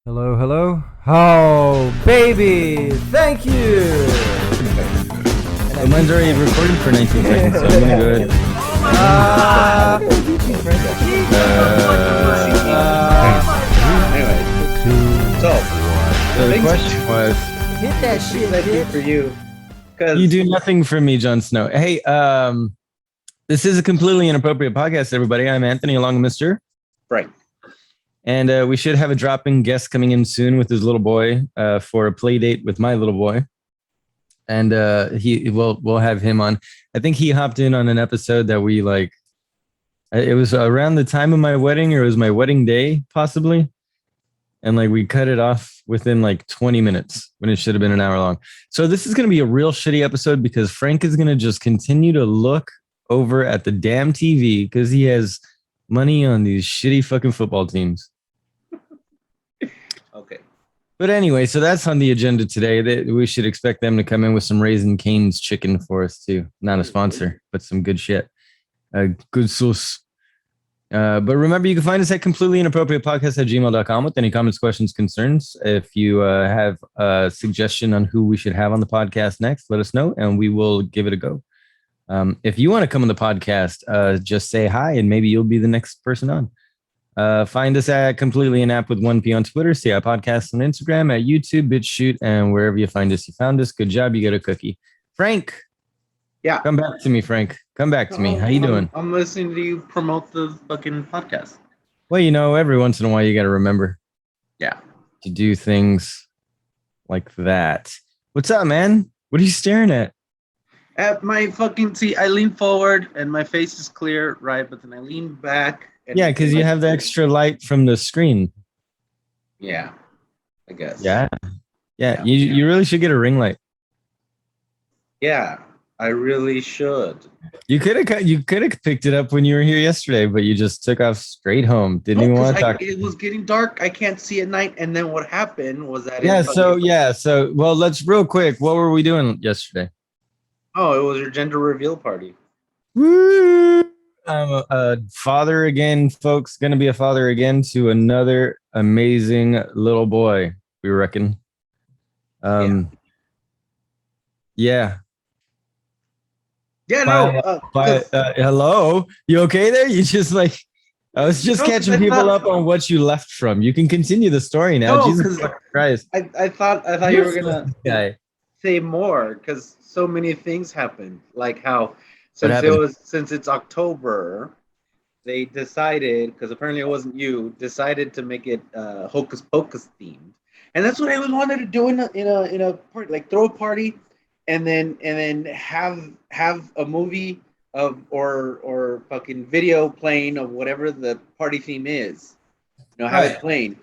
Hello, hello. Oh, baby! Thank you! Mine's already recorded for 19 seconds, so I'm gonna go ahead. Anyway, so The question was, Hit that shit, I do for you, because you do nothing for me, Jon Snow. Hey, this is a completely inappropriate podcast, everybody. I'm Anthony, along with Mr. right. And we should have a dropping guest coming in soon with his little boy for a play date with my little boy. And we'll have him on. I think he hopped in on an episode that we like. It was around the time of my wedding, or it was my wedding day, possibly. And like we cut it off within like 20 minutes when it should have been an hour long. So this is going to be a real shitty episode because Frank is going to just continue to look over at the damn TV because he has money on these shitty fucking football teams. Okay. But anyway, so that's on the agenda today. We should expect them to come in with some Raising Cane's chicken for us too. Not a sponsor, but some good shit. Good sauce. But remember, you can find us at completelyinappropriatepodcast@gmail.com with any comments, questions, concerns. If you have a suggestion on who we should have on the podcast next, let us know and we will give it a go. If you want to come on the podcast, just say hi and maybe you'll be the next person on. Find us at Completely Inap with 1P on Twitter, CI Podcasts on Instagram, at YouTube, BitChute, and wherever you find us, you found us. Good job. You get a cookie. Frank. Yeah. Come back to me, Frank. Come back to me. How you doing? I'm listening to you promote the fucking podcast. Well, every once in a while, you got to remember. Yeah. To do things like that. What's up, man? What are you staring at? At my fucking see, I lean forward and my face is clear, right? But then I lean back. And Yeah, because you have the extra light from the screen. Yeah, I guess. Yeah. You really should get a ring light. Yeah, I really should. You could have picked it up when you were here yesterday, but you just took off straight home. Didn't even want to talk. It was getting dark. I can't see at night. And then what happened was that. So well, let's real quick. What were we doing yesterday? Oh, it was your gender reveal party. Woo! I'm a father again, folks. Going to be a father again to another amazing little boy, we reckon. Yeah. Yeah, no. Hello? You okay there? You just like... I was just catching people up on what you left from. You can continue the story now. No, Jesus Christ. I thought you were going to say more because so many things happened. Like how... Since it's October, they decided, because apparently it wasn't you, decided to make it Hocus Pocus themed, and that's what I always wanted to do in a party, like throw a party, and then have a movie of or fucking video playing of whatever the party theme is, have it playing.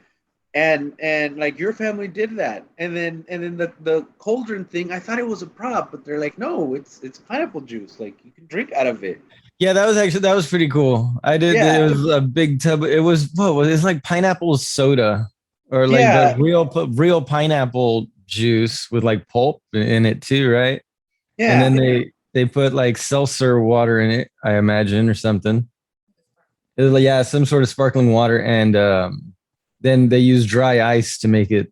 And like your family did that, and then the cauldron thing. I thought it was a prop, but they're like, no, it's pineapple juice. Like you can drink out of it. Yeah, that was pretty cool. I did. Yeah. It was a big tub. It was it's like pineapple soda, or like the real pineapple juice with like pulp in it too, right? Yeah. And then they put like seltzer water in it, I imagine, or something. It was like, some sort of sparkling water, and then they use dry ice to make it,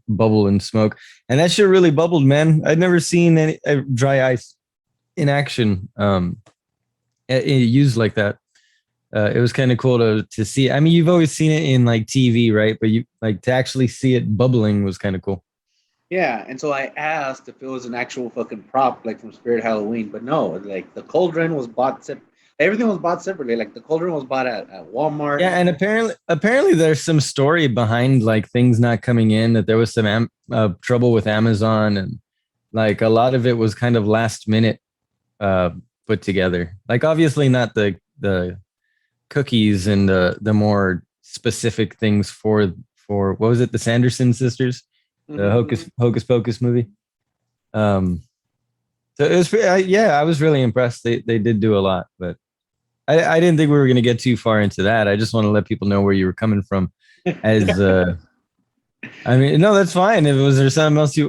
bubble and smoke. And that shit really bubbled, man. I'd never seen any dry ice in action used like that. It was kind of cool to see. I mean, you've always seen it in like TV, right? But you like to actually see it bubbling was kind of cool. Yeah, and so I asked if it was an actual fucking prop, like from Spirit Halloween, but no, like the cauldron was bought separately. Everything was bought separately. Like the cauldron was bought at Walmart. Yeah, and apparently there's some story behind like things not coming in, that there was some trouble with Amazon, and like a lot of it was kind of last minute put together. Like obviously not the cookies and the more specific things for what was it, the Sanderson sisters, the Hocus Pocus movie. So it was I was really impressed. They did do a lot, but I didn't think we were going to get too far into that. I just want to let people know where you were coming from. As I mean, no, that's fine. If was there something else yeah.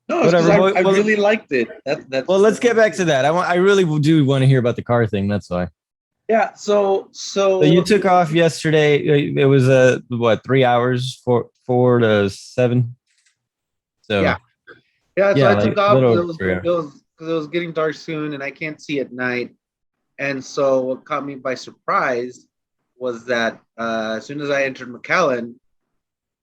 No, whatever. I really liked it. That's well, let's get back to that. I really do want to hear about the car thing. That's why. Yeah. So you took off yesterday. It was what, 3 hours, 4 to 7. So yeah, yeah. So yeah, I like took a off. little It over was three hours. it was because it was getting dark soon, and I can't see at night. And so what caught me by surprise was that as soon as I entered McAllen,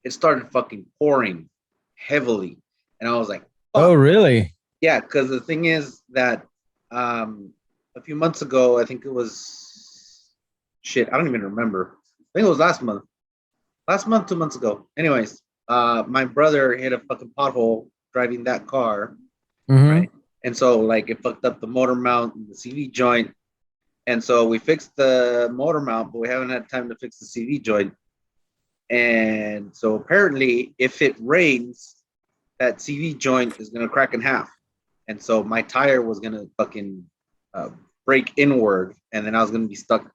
it started fucking pouring heavily, and I was like, Oh, "Fuck." really? Yeah, because the thing is that um, a few months ago, I think it was shit. I don't even remember. I think it was last month, 2 months ago. Anyways, my brother hit a fucking pothole driving that car, Mm-hmm. right? And so like it fucked up the motor mount and the CV joint. And so we fixed the motor mount, but we haven't had time to fix the CV joint. And so apparently, if it rains, that CV joint is gonna crack in half. And so my tire was gonna fucking uh, break inward, and then I was gonna be stuck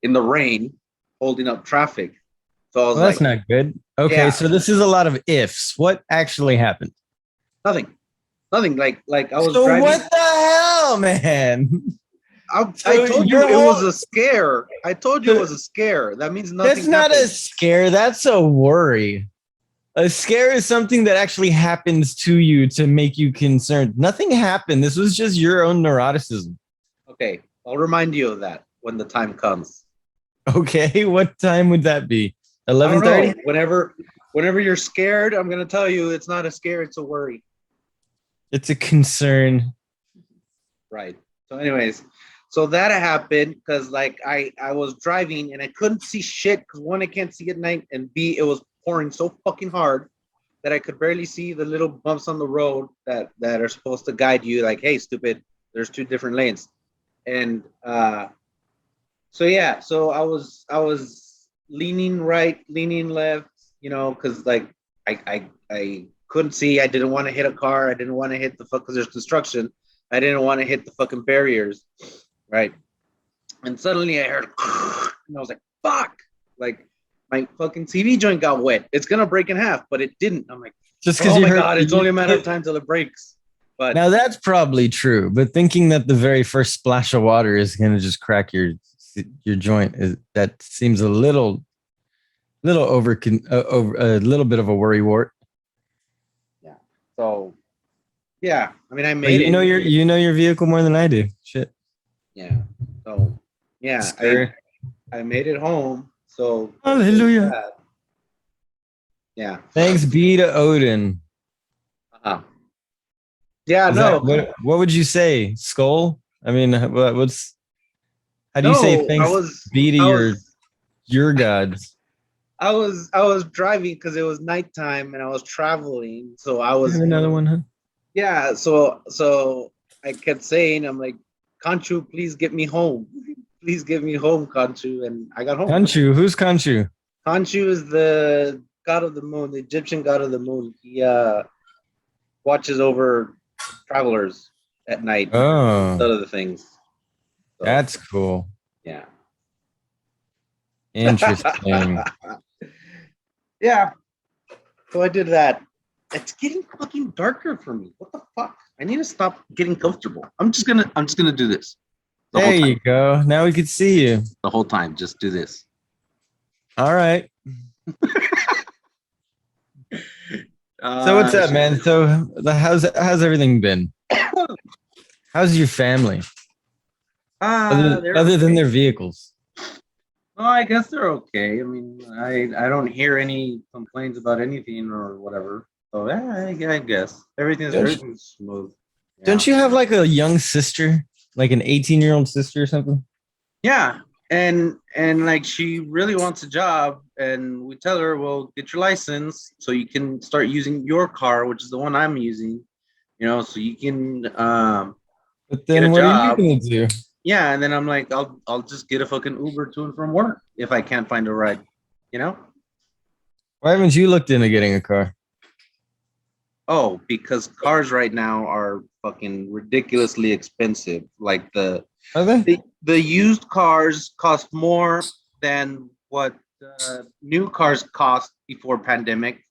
in the rain, holding up traffic. So I was Well, that's like, not good. Okay, yeah, so this is a lot of ifs. What actually happened? nothing, nothing. Like I was So driving. what the hell, man? I So told you your it was whole a scare. I told you it so was a scare. That means that's nothing not a happened. scare. That's a worry. A scare is something that actually happens to you to make you concerned. Nothing happened. This was just your own neuroticism. Okay, I'll remind you of that when the time comes. Okay, what time would that be? I don't 11:30? know. Whenever you're scared, I'm gonna tell you it's not a scare, it's a worry. It's a concern. Right. So, anyways, so that happened because like I was driving and I couldn't see shit because one, I can't see at night, and B, it was pouring so fucking hard that I could barely see the little bumps on the road that are supposed to guide you, like, hey, stupid, there's two different lanes. And so yeah, so I was leaning right, leaning left, because like I couldn't see. I didn't want to hit a car. I didn't want to hit the fuck because there's construction. I didn't want to hit the fucking barriers, right? And suddenly I heard, and I was like, fuck, like my fucking CV joint got wet. It's gonna break in half, but it didn't. I'm like, Just because oh you my heard god, it's only a matter of time till it breaks. But now that's probably true, but thinking that the very first splash of water is going to just crack your joint is that seems a little over a little bit of a worry wart. yeah, so yeah, I mean, I But made it. you know your vehicle more than I do. Shit. Yeah. So yeah, Sure. I made it home. So Hallelujah. yeah. Thanks be to Odin. Uh-huh. Yeah, Is that no. what would you say? Skull? I mean, what's how do you say No, I thanks was be to I was your gods? I was driving because it was nighttime and I was traveling. So I You have was another one, huh? yeah, so I kept saying, I'm like, Kanchu, please get me home. Please get me home, Kanchu. And I got home. Kanchu, who's Kanchu? Kanchu is the god of the moon, the Egyptian god of the moon. He watches over travelers at night, Oh, other things. So that's cool. yeah. Interesting. Yeah. So I did that. It's getting fucking darker for me. What the fuck? I need to stop getting comfortable. I'm just gonna do this the whole There time. you go. Now we could see you. The whole time. Just do this. All right. So what's up, man? So how's everything been? How's your family? They're Other than okay. their vehicles. Oh, I guess they're okay. I mean, I don't hear any complaints about anything or whatever. So yeah, I guess everything's smooth. Yeah. Don't you have like a young sister, like an 18-year-old sister or something? Yeah, and like she really wants a job, and we tell her, well, get your license so you can start using your car, which is the one I'm using. So you can But get a then what are you job. gonna do? Yeah, and then I'm like, I'll just get a fucking Uber to and from work if I can't find a ride. You know? Why haven't you looked into getting a car? Oh, because cars right now are fucking ridiculously expensive. Like the Are they? the, the used cars cost more than what new cars cost before pandemic,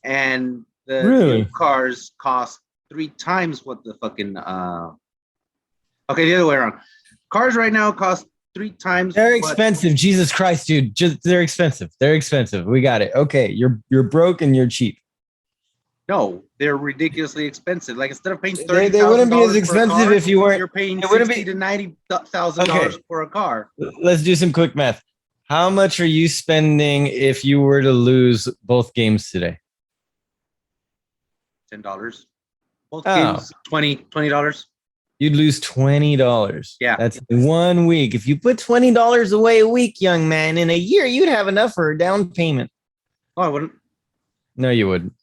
and the new Really? cars cost 3 times what the fucking okay, the other way around. Cars right now cost 3 times. They're expensive. Jesus Christ, dude. They're expensive. They're expensive. We got it. Okay, you're broke and you're cheap. No, they're ridiculously expensive. Like instead of paying $30,000, they wouldn't be as expensive if you weren't. You're paying $60,000 to $90,000 for a car. Let's do some quick math. How much are you spending if you were to lose both games today? $10. Both games, $20. You'd lose $20. Yeah. That's 1 week. If you put $20 away a week, young man, in a year, you'd have enough for a down payment. Oh, I wouldn't. No, you wouldn't.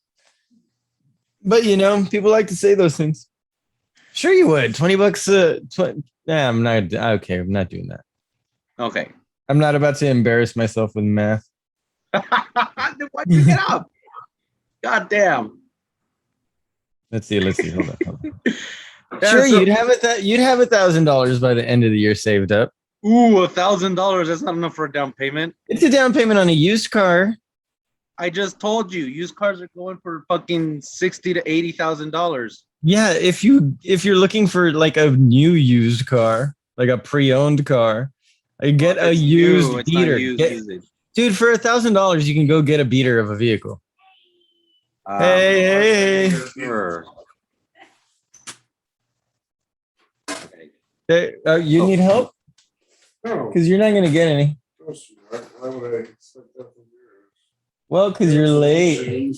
But, you know, people like to say those things. Sure you would. $20. I'm not. Okay, I'm not doing that. Okay. I'm not about to embarrass myself with math. Why'd you get up? God damn. Let's see. Hold on. Sure, you'd have $1,000 by the end of the year saved up. Ooh, $1,000. That's not enough for a down payment. It's a down payment on a used car. I just told you, used cars are going for fucking $60,000 to $80,000. Yeah, if you're looking for like a new used car, like a pre-owned car, get a used beater. Dude, for $1,000, you can go get a beater of a vehicle. Hey. Sure. You need help? No. Because you're not going to get any. Why would I expect that from yours? Well, because you're late.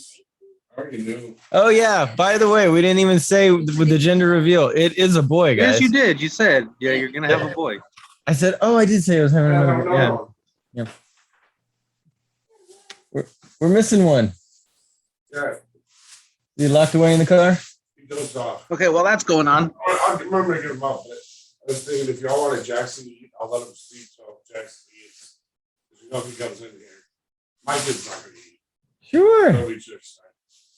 I already knew. Oh, yeah. By the way, we didn't even say with the gender reveal. It is a boy, guys. Yes, you did. You said, yeah, you're going to have a boy. I said, oh, I did say I was having another boy. Yeah. We're missing one. Yeah. You locked away in the car? He dozed off. Okay, well, that's going on. I remember to get him up, but I was thinking if y'all wanted Jackson to eat, I'll let him sleep till Jackson eats. Because you know if he comes in here, my kid's not going to eat. Sure. He'll eat next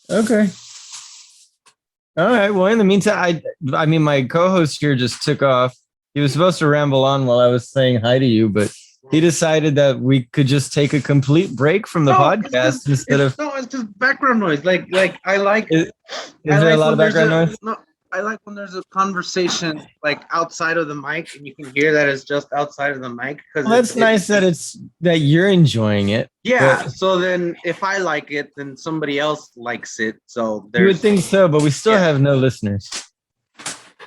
time. Okay. All right. Well, in the meantime, I mean, my co-host here just took off. He was supposed to ramble on while I was saying hi to you, but he decided that we could just take a complete break from the podcast instead of. No, it's just background noise. Like I like. Is there a lot of background noise? No, I like when there's a conversation like outside of the mic and you can hear that it's just outside of the mic. Well, that's nice that you're enjoying it. Yeah. But so then if I like it, then somebody else likes it. So you would think so, but we still have no listeners.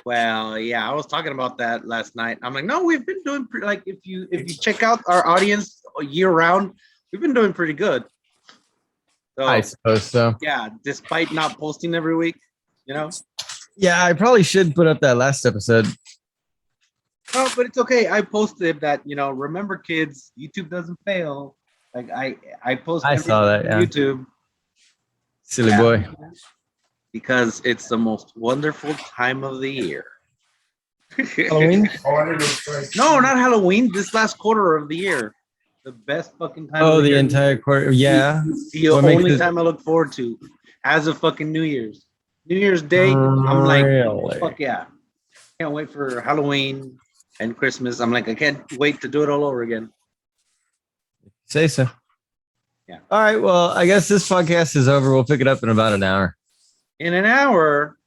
Well, yeah, I was talking about that last night. I'm like, no, we've been doing like if you check out our audience year round, we've been doing pretty good. So, I suppose so. Yeah, despite not posting every week, you know. Yeah, I probably should put up that last episode. No, but it's okay. I posted that, remember kids, YouTube doesn't fail. Like I post I saw that, on YouTube. Silly boy. Because it's the most wonderful time of the year. Halloween? No, not Halloween. This last quarter of the year. The best fucking time of the year. Entire quarter. Yeah. The only time I look forward to as a fucking New Year's. New Year's Day, I'm like, fuck yeah. Can't wait for Halloween and Christmas. I'm like, I can't wait to do it all over again. Say so. Yeah. All right. Well, I guess this podcast is over. We'll pick it up in about an hour. In an hour?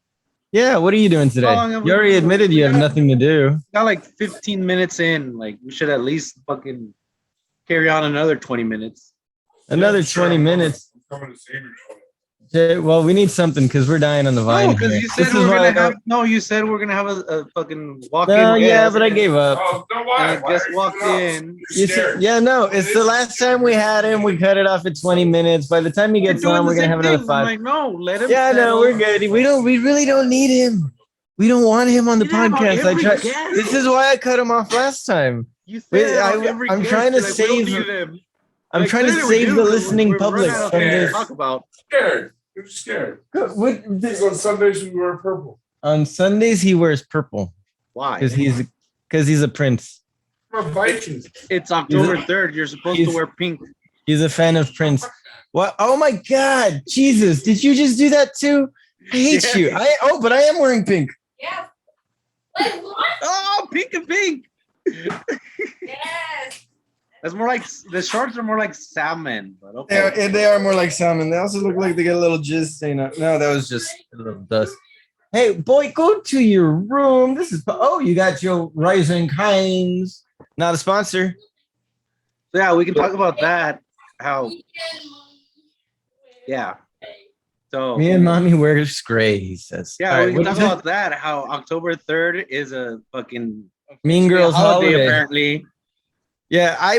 Yeah. What are you doing today? You already admitted you have nothing to do. Got like 15 minutes in. Like, we should at least fucking carry on another 20 minutes. Another 20 minutes. I'm coming to save your 20. Well, we need something because we're dying on the vine. No, because you said you said we're gonna have a fucking walk-in. No, yeah, but I gave up. Oh, no, why? I just walked in. No, it's the last time we had him. We cut it off at 20 minutes. By the time he gets on, we're gonna have another 5. I'm like, no, let him. Yeah, no, we're good. We really don't need him. We don't want him on the podcast. This is why I cut him off last time. I'm trying to save him. I'm trying to save the listening public from this. Talk about. Scared. You're scared. Because on Sundays we wear purple. On Sundays he wears purple. Why? Because he's a prince. We're Vikings. It's October 3rd. You're supposed to wear pink. He's a fan of Prince. What? Oh my God, Jesus! Did you just do that too? I hate you. But I am wearing pink. Yeah. Like what? Oh, pink and pink. Yes. That's more like the shorts are more like salmon, but okay. They are more like salmon. They also look like they get a little jizz stain on. No, that was just a little dust. Hey, boy, go to your room. You got your rising kinds. Not a sponsor. So yeah, we can talk about that. How yeah. So Me and mommy wears gray, he says. yeah, All right, we can what talk is it? about that. How October 3rd is a fucking Mean Girls holiday. apparently. Yeah, I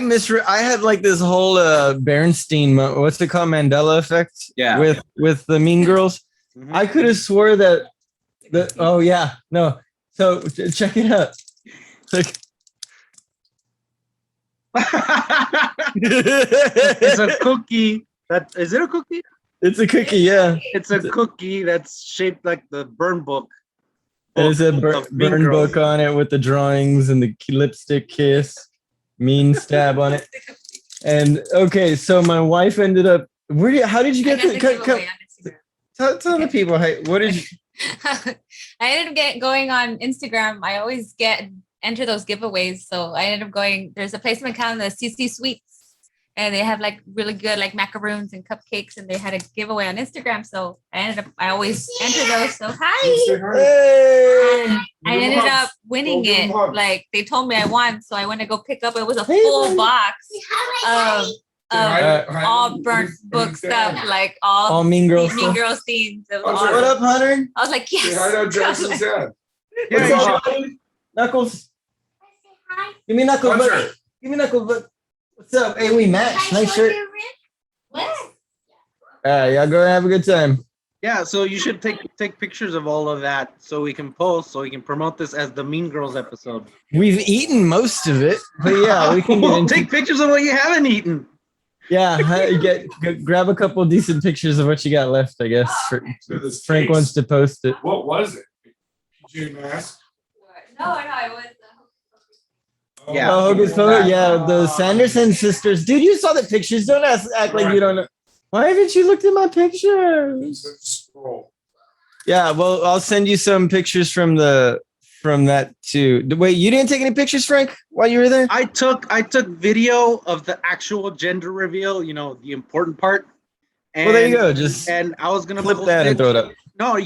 had like this whole Bernstein, what's it called, Mandela effect? Yeah. With the Mean Girls. Mhm. I could have swore that oh yeah, no. So check it out. Like, It's a cookie. Is it a cookie? it's a cookie, yeah. It's a cookie that's shaped like the burn book. There's a of Mean burn Girls. book on it with the drawings and the lipstick kiss, mean stab on it. And okay, so my wife ended up. How did you get the? Tell the people. Hey, what did you? I ended up going on Instagram. I always enter those giveaways. So I ended up going. There's a place in McAllen, the CC Sweets, and they have like really good like macaroons and cupcakes, and they had a giveaway on Instagram. So I always enter those. So hi. Hey! I ended up winning it. Like they told me I won, so I went to go pick up. It was a full box of all burnt book stuff, like all Mean Girls. Mean Girls themes. It was What What awesome. up, Hunter? I was like, yes. I know Jackson's dad. Yeah, What's you up, buddy? Knuckles. Give me Knuckles, Hunter. buddy. Give me Knuckles, buddy. What's up? Hey, we match. Nice shirt. What? Y'all go have a good time. Yeah, so you should take pictures of all of that so we can post, so we can promote this as the Mean Girls episode. We've eaten most of it, but yeah, we can get Well, into. take pictures of what you haven't eaten. Yeah, grab a couple decent pictures of what you got left. I guess Frank wants to post it. What was it? PJ Masks? No, it was. Yeah. Oh, Hogan's photo. Yeah, the Sanderson sisters. Dude, you saw the pictures. Don't act like you don't know. Why haven't you looked at my pictures? Scroll. Yeah, well, I'll send you some pictures from that too. Wait, you didn't take any pictures, Frank, while you were there? I took video of the actual gender reveal, the important part. And, Well, there you go. Just and I was gonna clip post that and throw it up. No,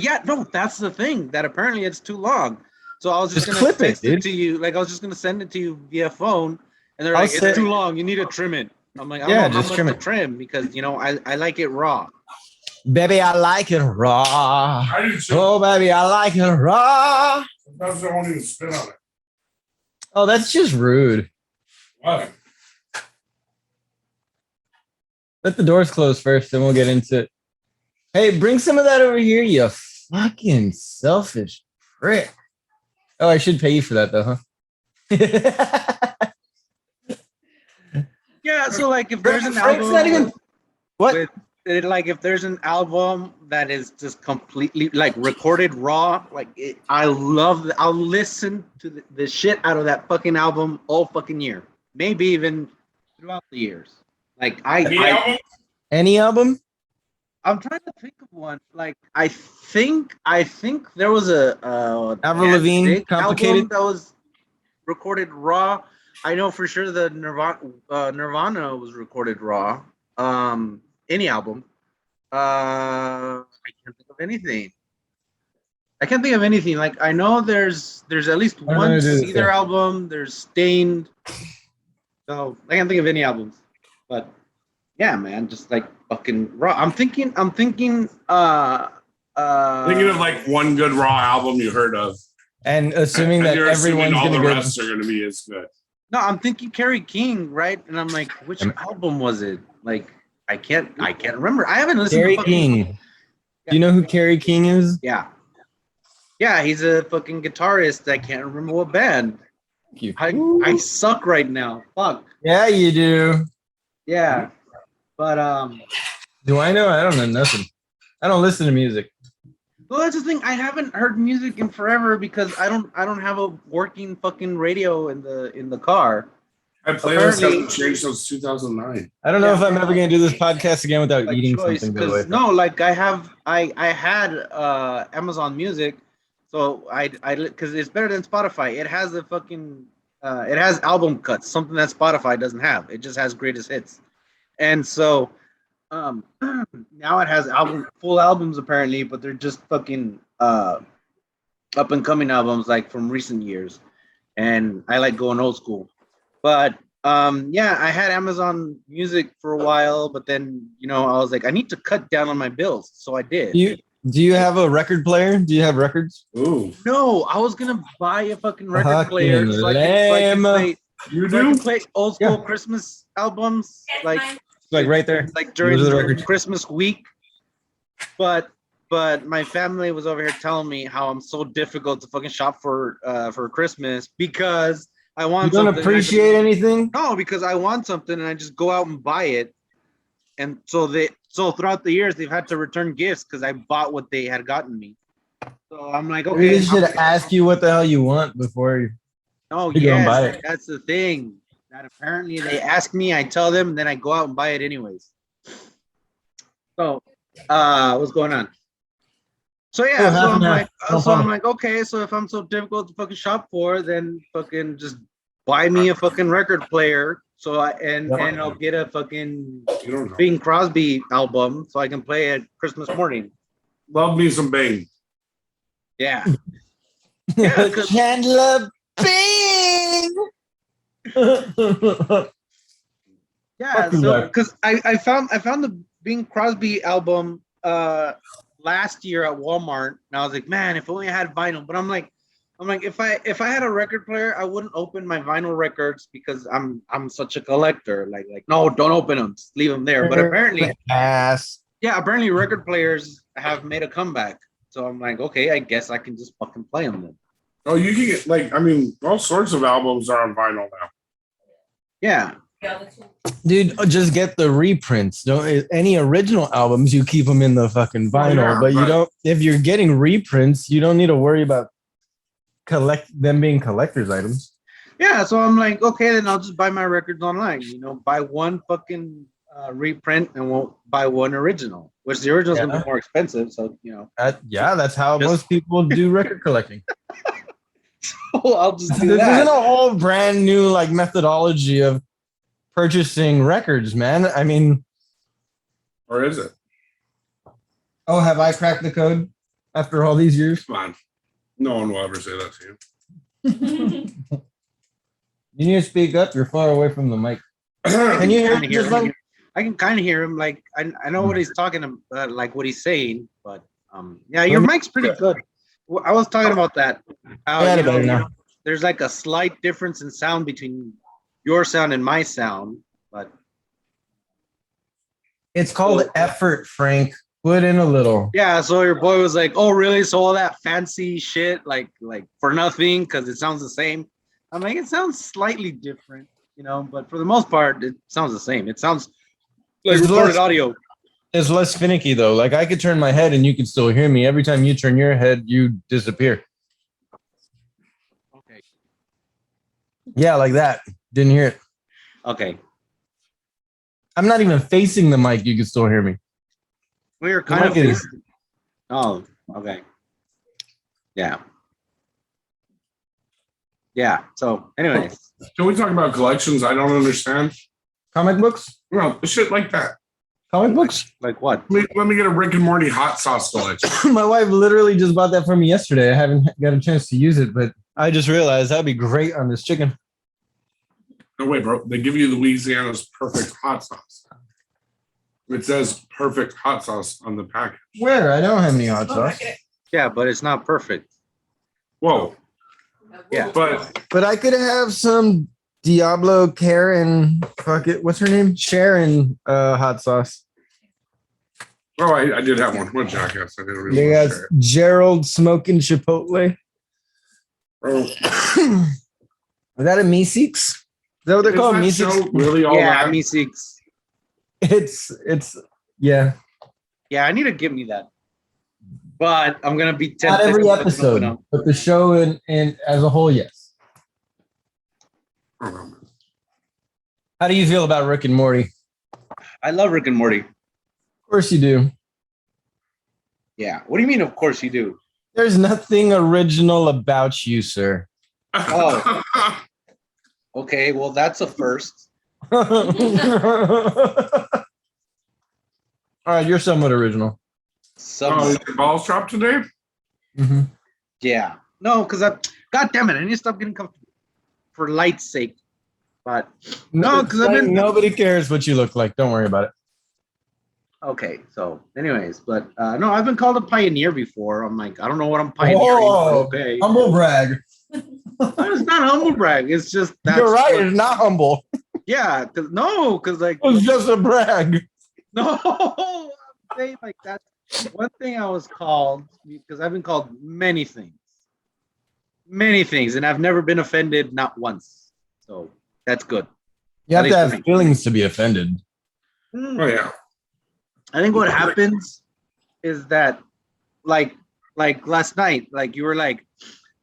that's the thing. That apparently it's too long. So I was just Just gonna clip it, text it dude. to you. Like I was just gonna send it to you via phone, and they're I'll like, say- "It's too long. You need to trim it." I'm like, I Yeah, don't know just how trim much it. to trim because I like it raw. Baby, I like it raw. I do too. Oh, baby, I like it raw. Sometimes I won't even spit on it. Oh, that's just rude. What? Let the doors close first, then we'll get into it. Hey, bring some of that over here, you fucking selfish prick. Oh, I should pay you for that, though, huh? Yeah, so like if there's an Frank's album, not even. What? like if there's an album that is just completely like recorded raw, I'll listen to the shit out of that fucking album all fucking year, maybe even throughout the years. Like Any album? I'm trying to think of one. Like I think there was a Avril Lavigne, Big Complicated? album that was recorded raw. I know for sure the Nirvana was recorded raw. Any album. I can't think of anything. Like I know there's at least one Seether album. There's Stained. So I can't think of any albums. But yeah, man, just like fucking raw. I'm thinking Thinking of like one good raw album you heard of. And assuming that you're assuming everyone's all going the to go. rest are going to be as good. No, I'm thinking Carrie King, right? And I'm like, which album was it? Like, I can't remember. I haven't listened Carrie to King. Do you know who Carrie King is? Yeah, he's a fucking guitarist. I can't remember what band. Thank you. I suck right now. Fuck. Yeah, you do. Yeah, but Do I know? I don't know nothing. I don't listen to music. well, that's the thing. I haven't heard music in forever because I don't have a working fucking radio in the car. My playlist hasn't changed since 2009. I don't know if I'm ever going to do this podcast again without Like eating choice, something. By the way. no, like I had Amazon Music, so I because it's better than Spotify. It has the fucking it has album cuts, something that Spotify doesn't have. It just has greatest hits, and so now it has full albums apparently, but they're just fucking up and coming albums like from recent years, and I like going old school. But yeah, I had Amazon Music for a while, but then I was like, I need to cut down on my bills, so I did. Do you have a record player? Do you have records? Ooh, No, I was gonna buy a fucking record Fucking player so I can play you so I do? can play old school Yeah. Christmas albums like Like right there. during Those are the during records. Christmas week. But my family was over here telling me how I'm so difficult to fucking shop for Christmas because I want You don't something. appreciate anything? No, because I want something and I just go out and buy it. And so throughout the years they've had to return gifts because I bought what they had gotten me. So I'm like, Maybe okay. they should ask you what the hell you want before you. Oh You go and buy yes, it. that's the thing. That apparently they ask me, I tell them, and then I go out and buy it anyways. So, what's going on? So yeah, Oh, half I'm and half. like, No so I'm problem. like, okay, so if I'm so difficult to fucking shop for, then fucking just buy me a fucking record player. So and I'll get a fucking You don't know. Bing Crosby album so I can play it Christmas morning. Love me some Bing. Yeah. Yeah, 'cause- Chandler Bing. Yeah, Fucking so right. because I found the Bing Crosby album last year at Walmart, and I was like, man, if only I had vinyl. But I'm like, if I had a record player, I wouldn't open my vinyl records because I'm such a collector. Like no, don't open them, just leave them there. But apparently, apparently record players have made a comeback. So I'm like, okay, I guess I can just fucking play them then. Oh, you can get all sorts of albums are on vinyl now. Yeah. Dude, just get the reprints. Don't any original albums, you keep them in the fucking vinyl, yeah, but you but- don't. If you're getting reprints, you don't need to worry about them being collector's items. Yeah, so I'm like, okay, then I'll just buy my records online. Buy one fucking reprint and won't buy one original, which the original is gonna be more expensive. So That's how most people do record collecting. I'll just do This that. isn't a whole brand new methodology of purchasing records, man. I mean, Or is it? oh, have I cracked the code after all these years? Come on. No one will ever say that to you. You need to speak up. You're far away from the mic. Can you hear Kinda me just him. like? I can kind of hear him. Like I know what he's talking about, like what he's saying, but yeah, your mic's pretty good. I was talking about that. How, I got it better now. there's like a slight difference in sound between your sound and my sound, but It's called effort, Frank. Put in a little. yeah. So your boy was like, "Oh, really? So all that fancy shit, like for nothing, because it sounds the same." I'm like, it sounds slightly different, but for the most part, it sounds the same. It sounds like It's recorded less- audio. It's less finicky though. Like I could turn my head and you can still hear me. Every time you turn your head, you disappear. Okay. Yeah, like that. Didn't hear it. Okay. I'm not even facing the mic. You can still hear me. We were kind of. mic is- Oh, okay. Yeah. Yeah. So, anyways, Can we talk about collections? I don't understand. Comic books? Well, shit like that. Comic books? like what? Let me get a Rick and Morty hot sauce collection. My wife literally just bought that for me yesterday. I haven't got a chance to use it, but I just realized that'd be great on this chicken. No way, bro. They give you Louisiana's perfect hot sauce. It says perfect hot sauce on the package. Where? I don't have any hot sauce. Yeah, but it's not perfect. Whoa. Yeah. But But I could have some Diablo Karen. Fuck it. What's her name? Sharon hot sauce. oh, I did have one. What jackass? I didn't really They want got to share it. Gerald smoking Chipotle. Bro, Is that a Meeseeks? Is that what they're is called? that Meeseeks? show really all Yeah, that? me six. It's yeah. Yeah, I need to give me that. But I'm gonna be Not tempted. every to open episode, up. but the show and as a whole, yes. I don't know, man. How do you feel about Rick and Morty? I love Rick and Morty. Of course you do. Yeah. What do you mean? Of course you do. There's nothing original about you, sir. Oh. Okay. Well, that's a first. All right, you're somewhat original. Oh, is your balls dropped today? Mm-hmm. Yeah. No, because God damn it, I need to stop getting comfortable. For light's sake. But no, because I've been nobody cares what you look like. Don't worry about it. okay. So, anyways, but no, I've been called a pioneer before. I'm like, I don't know what I'm pioneering. Oh, okay, humble brag. it's not humble brag. It's just that's You're right. It's not humble. Yeah, because like It was just a brag. no, I'm saying like that's one thing I was called because I've been called many things, and I've never been offended, not once. So that's good. You have At to least for have me. feelings to be offended. Oh yeah. I think what happens is that, like last night, like you were like,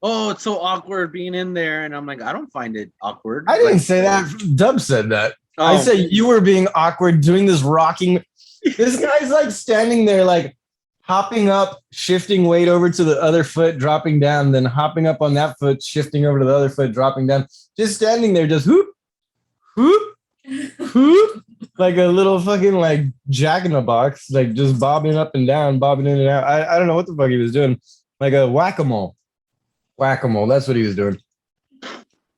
"Oh, it's so awkward being in there," and I'm like, "I don't find it awkward." I didn't Like, say that. Dub said that. I oh, said you were being awkward doing this rocking. This guy's like standing there, like hopping up, shifting weight over to the other foot, dropping down, then hopping up on that foot, shifting over to the other foot, dropping down. Just standing there, just whoop, whoop, whoop, like a little fucking like jack in the box, like just bobbing up and down, bobbing in and out. I don't know what the fuck he was doing, like a whack-a-mole. Whack-a-mole. That's what he was doing.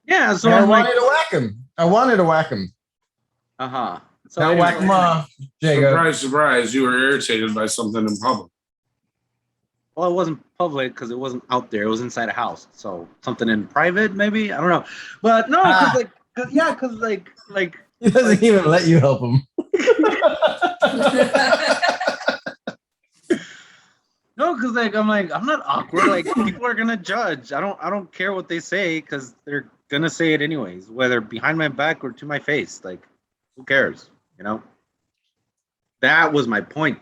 yeah. So And I I'm like, wanted to whack him. I wanted to whack him. So Now anyway, whack him off, Jacob. Surprise, surprise! You were irritated by something in public. well, it wasn't public because it wasn't out there. It was inside a house. So something in private, maybe I don't know. But no, because like He doesn't even let you help him. no, because like I'm not awkward. Like people are gonna judge. I don't care what they say because they're gonna say it anyways, whether behind my back or to my face. Like, who cares? You know. That was my point.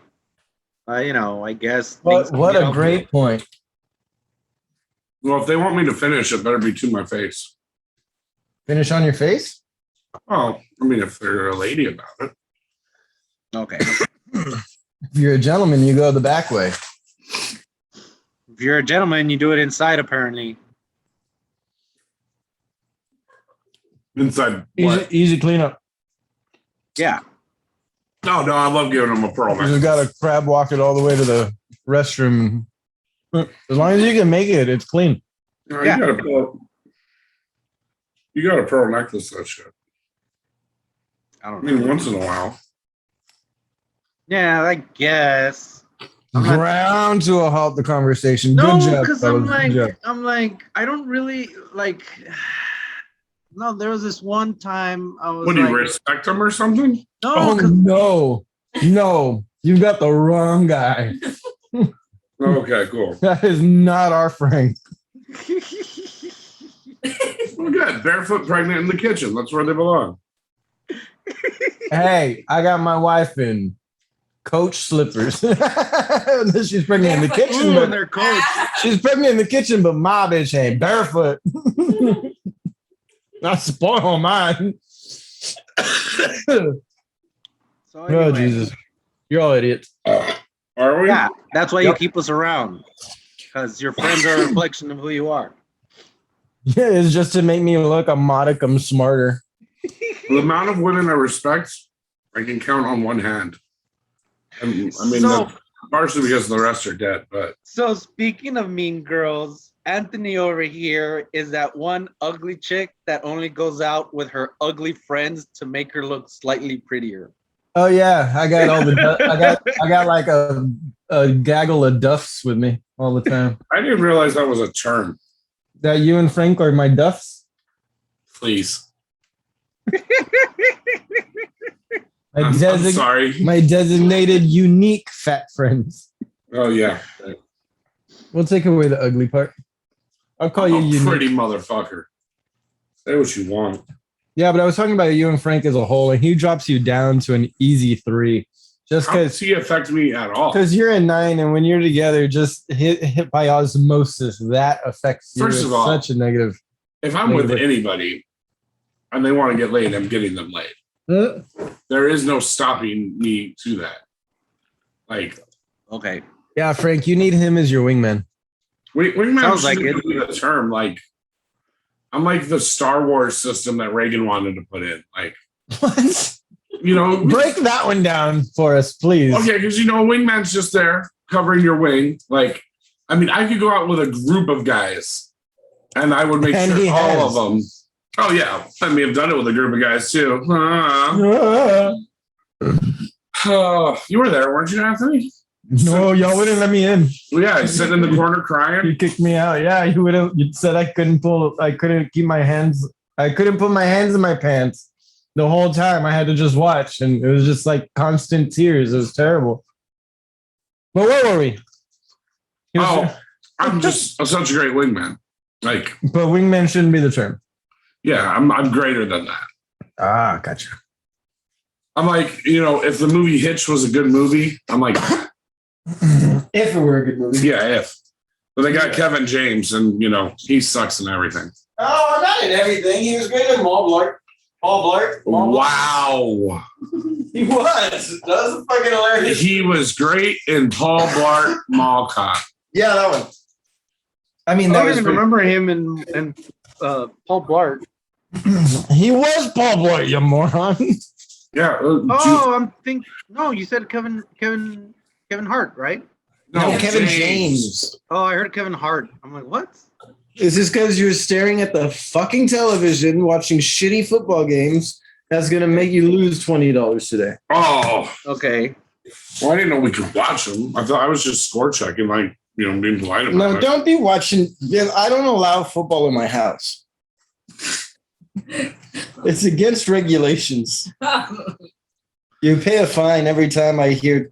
I guess. What a great point. Well, if they want me to finish, it better be to my face. Finish on your face? Oh, I mean, if they're a lady about it. Okay. If you're a gentleman, you go the back way. If you're a gentleman, you do it inside. Apparently. Inside Easy, what? easy cleanup. Yeah. No, I love giving them a pearl You just necklace. got to crab walk it all the way to the restroom. As long as you can make it, it's clean. No, Yeah. You got a pearl necklace, that shit. I I don't know. mean, once in a while. Yeah, I guess. I'm not- Ground to a halt the conversation. No, Good job, because fellas. Good job. I'm like, I don't really like. No, there was this one time I was What do like, you respect them or something? no, Oh, 'cause- no. You got the wrong guy. Okay, cool. That is not our Frank. Look at that, barefoot pregnant in the kitchen. That's where they belong. Hey, I got my wife in Coach slippers. She's pregnant in the kitchen, Ooh, and but their coach. she's pregnant in the kitchen, but my bitch ain't barefoot. Not spoil mine. So Oh, anyway, Jesus. You're all idiots. Are we? yeah, that's why you Yep. keep us around, because your friends are a reflection of who you are. Yeah, it's just to make me look a modicum smarter. The amount of women I respect, I can count on one hand. I mean, So- that's partially because the rest are dead, but So speaking of mean girls, Anthony over here is that one ugly chick that only goes out with her ugly friends to make her look slightly prettier. Oh yeah, I got all the I got like a gaggle of duffs with me all the time. I didn't realize that was a term. That you and Frank are my duffs? Please. My, I'm sorry. my designated unique fat friends. Oh, yeah. We'll take away the ugly part. I'll call I'm you a unique. pretty motherfucker. Say what you want. Yeah, but I was talking about you and Frank as a whole, and he drops you down to an easy 3. Just How does he affect me at all? because you're a 9, and when you're together, just hit by osmosis, that affects you. First of all, such a negative. If I'm with anybody and they want to get laid, I'm getting them laid. There is no stopping me to that. Like, Okay. Yeah, Frank, you need him as your wingman. wingman Sounds like shouldn't be the term. Like, I'm like the Star Wars system that Reagan wanted to put in. Like, What? you know, Break that one down for us, please. okay, because a wingman's just there covering your wing. Like, I mean, I could go out with a group of guys, and I would make And he sure all has. of them Oh yeah, I mean, I've done it with a group of guys too. You were there, weren't you, Anthony? No, y'all wouldn't let me in. Yeah, he's sitting in the corner crying. You kicked me out. Yeah, you wouldn't. You said I couldn't keep my hands. I couldn't put my hands in my pants the whole time. I had to just watch, and it was just like constant tears. It was terrible. But where were we? I'm just such a great wingman. Like, but wingman shouldn't be the term. Yeah, I'm greater than that. Ah, gotcha. I'm like, if the movie Hitch was a good movie, I'm like, if it were a good movie. Yeah, if. But they got Kevin James, and he sucks in everything. Oh, not in everything. He was great in Paul Blart. Wow. He was. That was fucking hilarious. He was great in Paul Blart Mall Cop. Yeah, that one. I mean, I don't even remember him in Paul Blart. He was Paul Blart, you moron. Yeah. No, you said Kevin Hart, right? No, Kevin James. Oh, I heard Kevin Hart. I'm like, what? Is this because you're staring at the fucking television watching shitty football games that's going to make you lose $20 today? Oh. Okay. Well, I didn't know we could watch them. I thought I was just score checking, being polite about it. No, don't be watching. I don't allow football in my house. It's against regulations. You pay a fine every time I hear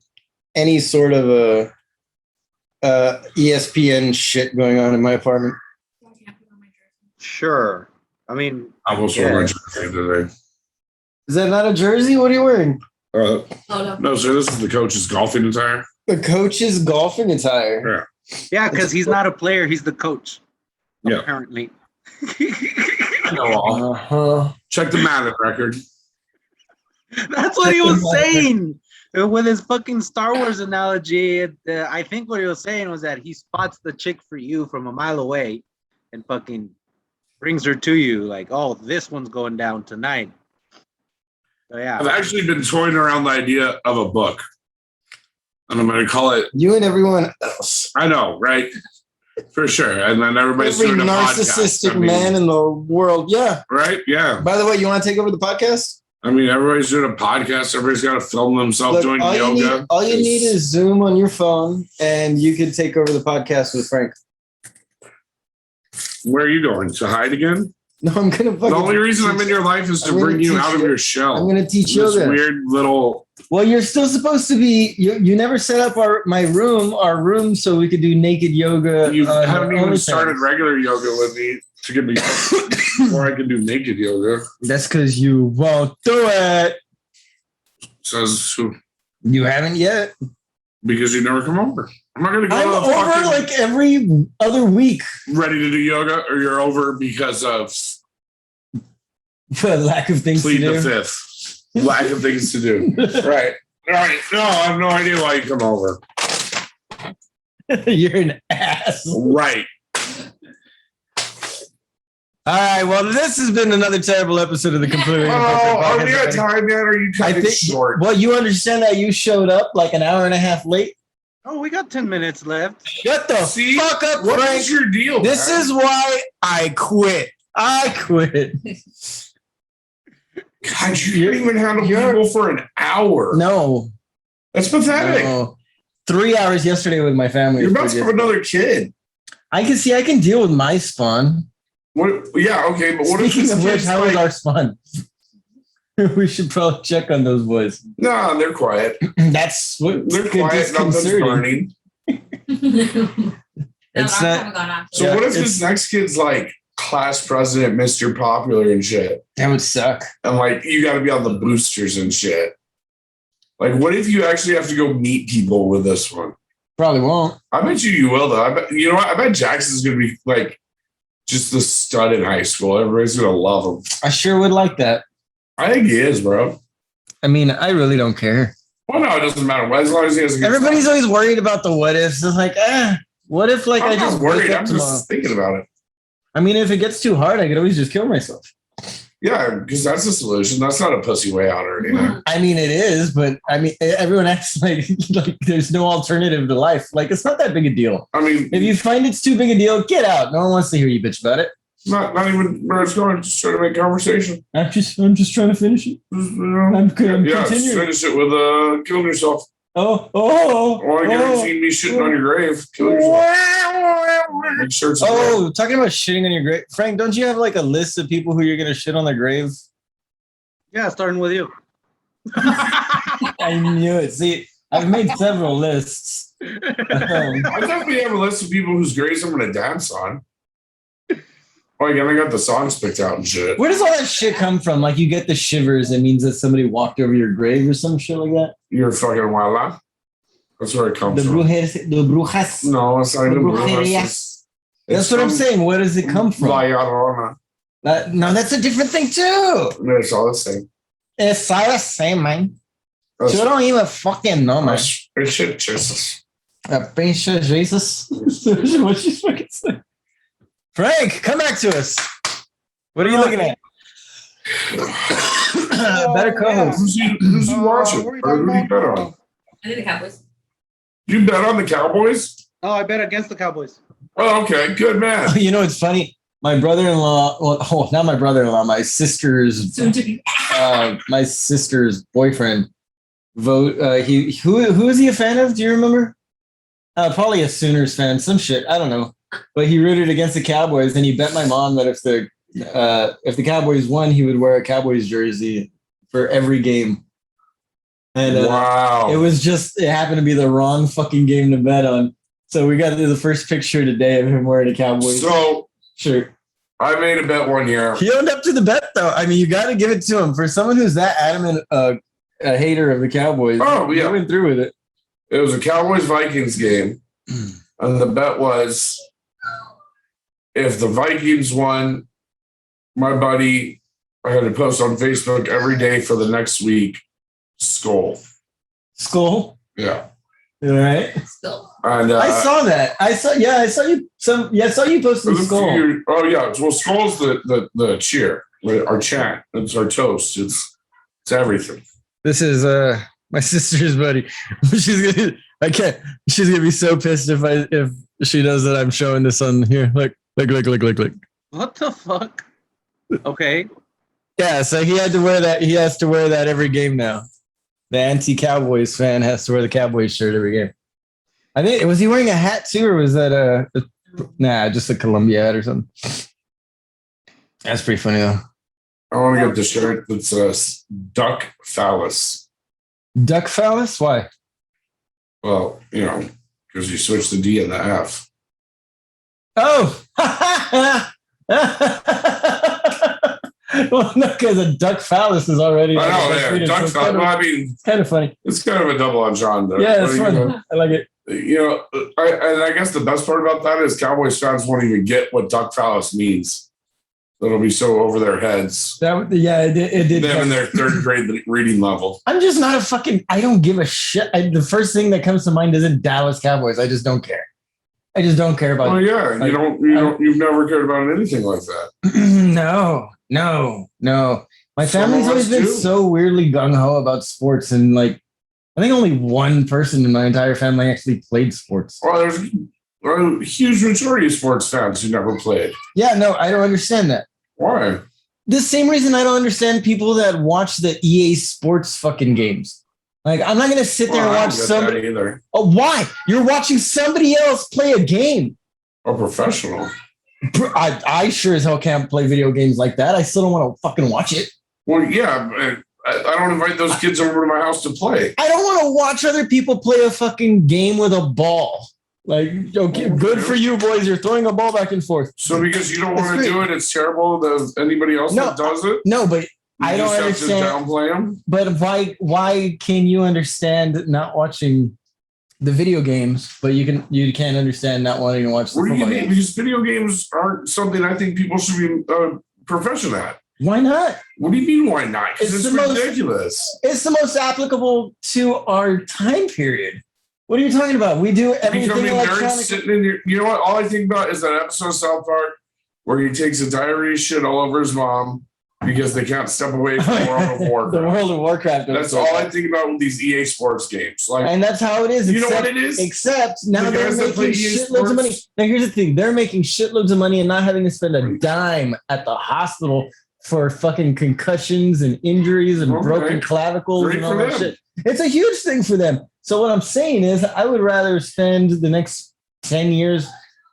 any sort of ESPN shit going on in my apartment. Sure. I mean, I was wearing my jersey today. Is that not a jersey? What are you wearing? No, sir. This is the coach's golfing attire. The coach's golfing attire. Yeah. Yeah, because he's not a player. He's the coach. Yeah. Apparently. I know all. Check the Madden record. That's what he was saying with his fucking Star Wars analogy. I think what he was saying was that he spots the chick for you from a mile away and fucking brings her to you like, oh, this one's going down tonight. So yeah. I've actually been toying around the idea of a book. And I'm going to call it You and Everyone Else. I know, right? For sure. And then everybody's Every doing a narcissistic podcast. man in the world. Yeah. Right? Yeah. By the way, you want to take over the podcast? I mean, everybody's doing a podcast. Everybody's got to film themselves doing yoga. All you need is Zoom on your phone, and you can take over the podcast with Frank. Where are you going? To hide again? No, I'm going to fucking... The only reason I'm in your life is to bring you out of your shell. I'm going to teach this yoga. Weird little... Well, you're still supposed to be... You never set up our room so we could do naked yoga. You haven't even started regular yoga with me to get me before I can do naked yoga. That's because you won't do it. Says who? You haven't yet. Because you never come over. I'm not going to go I'm over like every other week. Ready to do yoga, or you're over because of... lack of things to do. Plead the fifth. Lack of things to do. Right. All right. No, I have no idea why you come over. You're an ass. Right. All right. Well, this has been another terrible episode of the Completely Imperfect Are Podcast. we at time yet? Or are you cutting it short? Well, you understand that you showed up like an hour and a half late? Oh, we got 10 minutes left. Shut the fuck up, What Frank. is your deal? This man? is why I quit. God, you didn't even handle people for an hour. No. That's pathetic. No. 3 hours yesterday with my family. You're about to have another kid. I can deal with my spawn. What? Yeah, okay, but what Speaking if of which, how is our spawn? We should probably check on those boys. No, they're quiet. That's what They're quiet. Nothing's burning. It's not. So what if this next kid's like class president, Mr. Popular and shit? That would suck. And like you got to be on the boosters and shit. Like, what if you actually have to go meet people with this one? Probably won't. I bet you will though. I bet you know what? I bet Jackson's gonna be like just the stud in high school. Everybody's gonna love him. I sure would like that. I think he is, bro. I mean, I really don't care. Well, no, it doesn't matter. As long as he has a good Everybody's time. always worried about the what ifs. It's like, what if like I'm I just not worried. wake up I'm tomorrow? just thinking about it. I mean, if it gets too hard, I could always just kill myself. Yeah, because that's the solution. That's not a pussy way out or anything. I mean, it is, but I mean, everyone acts like there's no alternative to life. Like, it's not that big a deal. I mean, If you find it's too big a deal, get out. No one wants to hear you bitch about it. Not even where it's going. Just trying to make conversation. I'm just trying to finish it. I'm continuing. Finish it with killing yourself. Oh, you never seen me shitting on your grave. Kill yourself. Make sure it's talking about shitting on your grave. Frank, don't you have like a list of people who you're going to shit on their grave? Yeah, starting with you. I knew it. See, I've made several lists. I definitely have a list of people whose graves I'm going to dance on. Oh, yeah, I got the songs picked out and shit. Where does all that shit come from? Like you get the shivers, it means that somebody walked over your grave or some shit like that? You're fucking wild. That's where it comes from. The brujas. No, it's not even brujas. That's what I'm saying. Where does it come from? La Llorona. No, that's a different thing too. No, it's all the same. It's all the same, man. You don't even fucking know, man. It's shit, Jesus. Pinche Jesus. What you fucking say? Frank, come back to us. What are you looking at? Better co-host. Who's you watching? Who do you bet on? I think the Cowboys. You bet on the Cowboys? Oh, I bet against the Cowboys. Oh, okay. Good man. You know, it's funny. My brother-in-law, well, not my brother-in-law, my sister's boyfriend who is he a fan of? Do you remember? Probably a Sooners fan, some shit. I don't know. But he rooted against the Cowboys, and he bet my mom that if the Cowboys won, he would wear a Cowboys jersey for every game. And wow. It happened to be the wrong fucking game to bet on. So we got the first picture today of him wearing a Cowboys shirt. I made a bet one year. He owned up to the bet, though. I mean, you got to give it to him. For someone who's that adamant a hater of the Cowboys, he went through with it. It was a Cowboys-Vikings game, and the bet was if the Vikings won, my buddy, I had to post on Facebook every day for the next week, Skull. Skull? Yeah. All right. Skull. And I saw that. I saw you posting Skull. Oh yeah. Well, Skull's the cheer, our chant. It's our toast. It's everything. This is my sister's buddy. She's gonna be so pissed if she knows that I'm showing this on here. Look. What the fuck? Okay. Yeah, so he had to wear that. He has to wear that every game now. The anti-Cowboys fan has to wear the Cowboys shirt every game. I think, was he wearing a hat too, or was that just a Columbia hat or something? That's pretty funny though. I want to get the shirt that says Duck Phallus. Duck Phallus? Why? Well, because you switched the D and the F. Oh! Well, no, because a duck phallus is already. I know, yeah. Duck phallus. I mean, it's kind of funny. It's kind of a double entendre. Yeah, it's fun. I like it. I guess the best part about that is Cowboys fans won't even get what duck phallus means. It'll be so over their heads. It did. Them in their third grade reading level. I'm just not I don't give a shit. The first thing that comes to mind isn't Dallas Cowboys. I just don't care. I just don't care about. Oh yeah, you've never cared about anything like that. No. My family's always been so weirdly gung ho about sports, and I think only one person in my entire family actually played sports. Well, there's a huge majority of sports fans who never played. Yeah, no, I don't understand that. Why? The same reason I don't understand people that watch the EA Sports fucking games. I'm not going to sit there and watch somebody. Either. Oh, why? You're watching somebody else play a game. A professional. I sure as hell can't play video games like that. I still don't want to fucking watch it. Well, yeah, I don't invite those kids over to my house to play. I don't want to watch other people play a fucking game with a ball. Good for you, boys. You're throwing a ball back and forth. So because you don't want to do it, it's terrible that anybody else that does it? No, but I don't understand. Have to downplay them? But why can you understand not watching the video games, but you can't understand not wanting to watch the football games? Because video games aren't something I think people should be proficient at. Why not? What do you mean, why not? Because it's ridiculous. It's the most applicable to our time period. What are you talking about? We do everything electronic. You know what? All I think about is that episode of South Park where he takes a diarrhea shit all over his mom, because they can't step away from World of Warcraft. The World of Warcraft. That's all I think about with these EA Sports games. Like, and that's how it is. You know what it is? Except now The they're guys that play making EA shitloads of money. Sports- Now here's the thing: they're making shitloads of money and not having to spend a dime at the hospital for fucking concussions and injuries and broken clavicles Great and all for that them. shit. It's a huge thing for them. So what I'm saying is, I would rather spend the next 10 years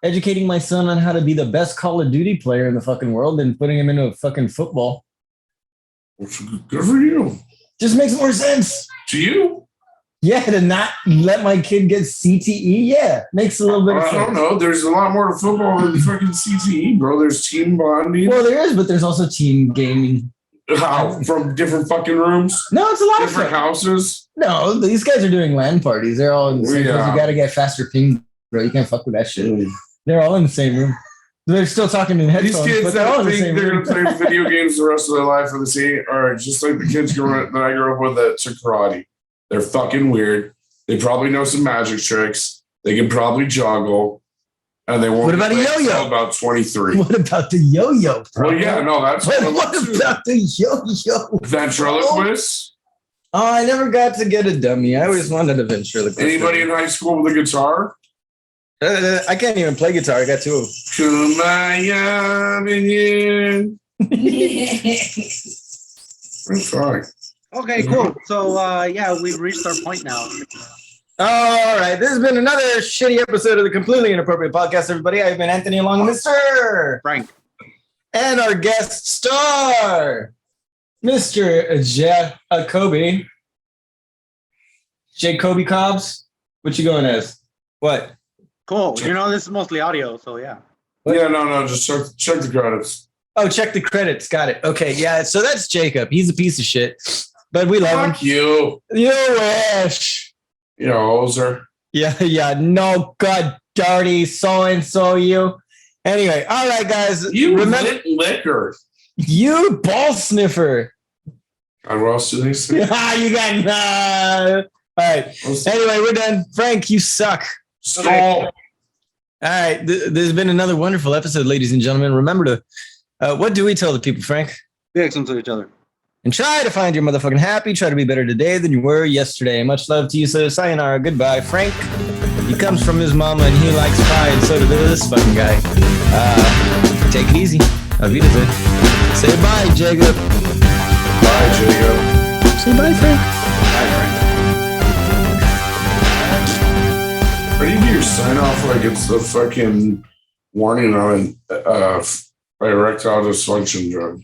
educating my son on how to be the best Call of Duty player in the fucking world than putting him into a fucking football. Good for you. Just makes more sense. To you? Yeah, to not let my kid get CTE. Yeah, makes a little bit of I sense. don't know. There's a lot more to football than fucking CTE, bro. There's team bonding. Well, there is, but there's also team gaming. How? From different fucking rooms? No, it's a lot Different of fun. houses? No, these guys are doing LAN parties. They're all in the same place. Yeah. You got to get faster ping, bro. You can't fuck with that shit. They're all in the same room. They're still talking in These headphones, kids but they're all that in the think same they're room. going to play video games the rest of their life for the same, are just like the kids that I grew up with that took karate. They're fucking weird. They probably know some magic tricks. They can probably juggle. And they won't What about a play yo-yo? until about 23. What about the yo-yo, bro? Well, yeah, no, that's What what about the yo-yo? ventriloquist. Oh, I never got to get a dummy. I always wanted a ventriloquist. Anybody in high school with a guitar? I can't even play guitar. I got two of them. Kumbaya, minion. That's fine. Okay, cool. So yeah, we've reached our point now. All right, this has been another shitty episode of the Completely Inappropriate Podcast, everybody. I've been Anthony along with Mr. Frank. And our guest star, Mr. Jacoby. Jacoby Cobbs? What you going as? What? Cool. You know, this is mostly audio, so yeah. What? Yeah, no, just check the credits. Oh, check the credits. Got it. Okay, yeah, so that's Jacob. He's a piece of shit, but we love him. Fuck you. You wish. You know, sir. Yeah, no, god dirty so-and-so you. Anyway, all right, guys. You remember lit liquor. you ball sniffer. And what else do they say? You got all right. Anyway, we're done. Frank, you suck. Stall. All right. There's been another wonderful episode, ladies and gentlemen. Remember to what do we tell the people, Frank? Be excellent to each other. And try to find your motherfucking happy. Try to be better today than you were yesterday. Much love to you, so sayonara. Goodbye, Frank. He comes from his mama and he likes pie, and so does this fucking guy. Take it easy. Auf Wiedersehen. Say bye, Jacob. Bye, Jacob. Say bye, Frank. How do you do your sign off like it's the fucking warning on erectile dysfunction drug?